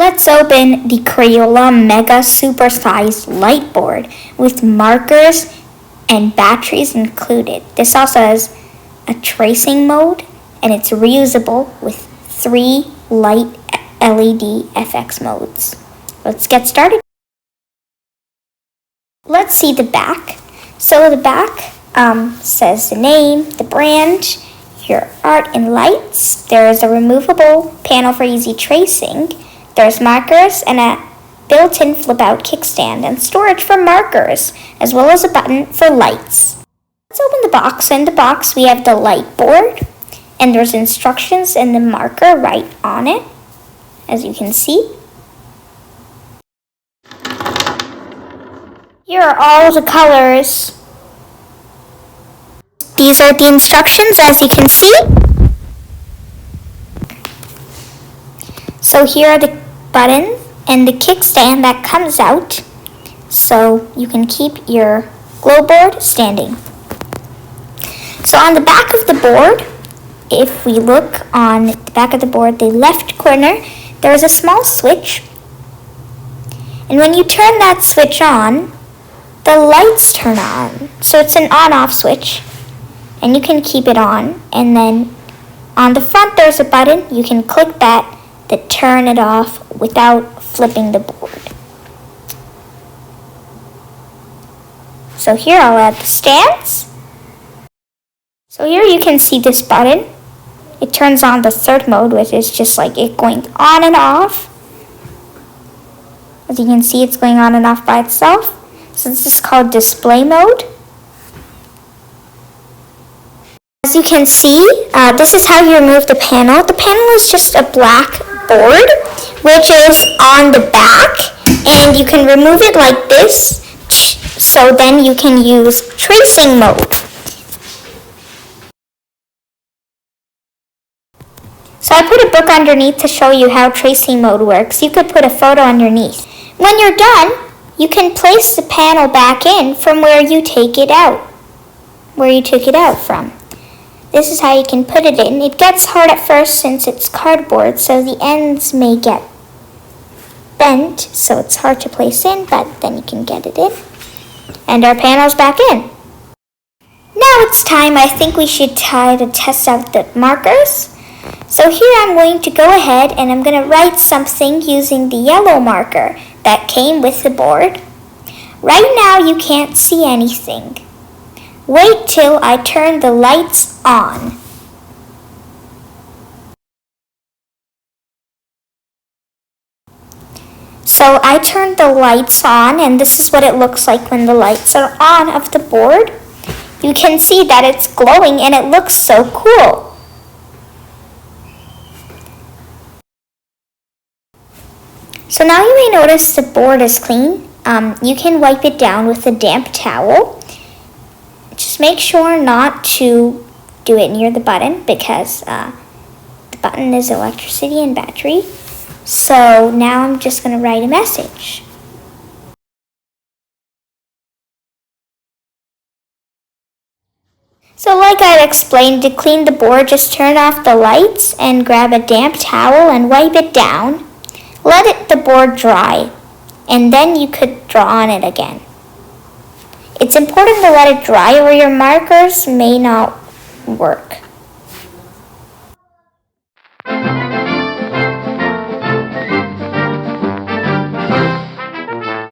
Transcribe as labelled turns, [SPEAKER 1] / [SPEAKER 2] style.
[SPEAKER 1] Let's open the Crayola Mega Supersized Light Board with markers and batteries included. This also has a tracing mode and it's reusable with 3 light LED FX modes. Let's get started. Let's see the back. So the back says the name, the brand, your art and lights. There is a removable panel for easy tracing. There's markers and a built-in flip-out kickstand and storage for markers, as well as a button for lights. Let's open the box. In the box, we have the light board, and there's instructions and the marker right on it, as you can see. Here are all the colors. These are the instructions, as you can see. So here are the buttons and the kickstand that comes out, so you can keep your glow board standing. So on the back of the board, if we look on the back of the board, the left corner, there is a small switch. And when you turn that switch on, the lights turn on. So it's an on-off switch, and you can keep it on. And then on the front, there's a button. You can click that to turn it off without flipping the board. So here I'll add the stands. So here you can see this button. It turns on the third mode, which is just like it going on and off. As you can see, it's going on and off by itself. So this is called display mode. As you can see, this is how you remove the panel. The panel is just a black board, which is on the back, and you can remove it like this, so then you can use tracing mode. So I put a book underneath to show you how tracing mode works. You could put a photo underneath. When you're done, you can place the panel back in from where you took it out from. This is how you can put it in. It gets hard at first since it's cardboard, so the ends may get bent, so it's hard to place in, but then you can get it in. And our panel's back in. Now it's time. I think we should try to test out the markers. So here I'm going to go ahead and I'm going to write something using the yellow marker that came with the board. Right now you can't see anything. Wait till I turn the lights on. So I turned the lights on, and this is what it looks like when the lights are on of the board. You can see that it's glowing and it looks so cool. So now you may notice the board is clean. You can wipe it down with a damp towel. Just make sure not to do it near the button because the button is electricity and battery. So now I'm just going to write a message. So like I explained, to clean the board, just turn off the lights and grab a damp towel and wipe it down. Let the board dry, and then you could draw on it again. It's important to let it dry or your markers may not work.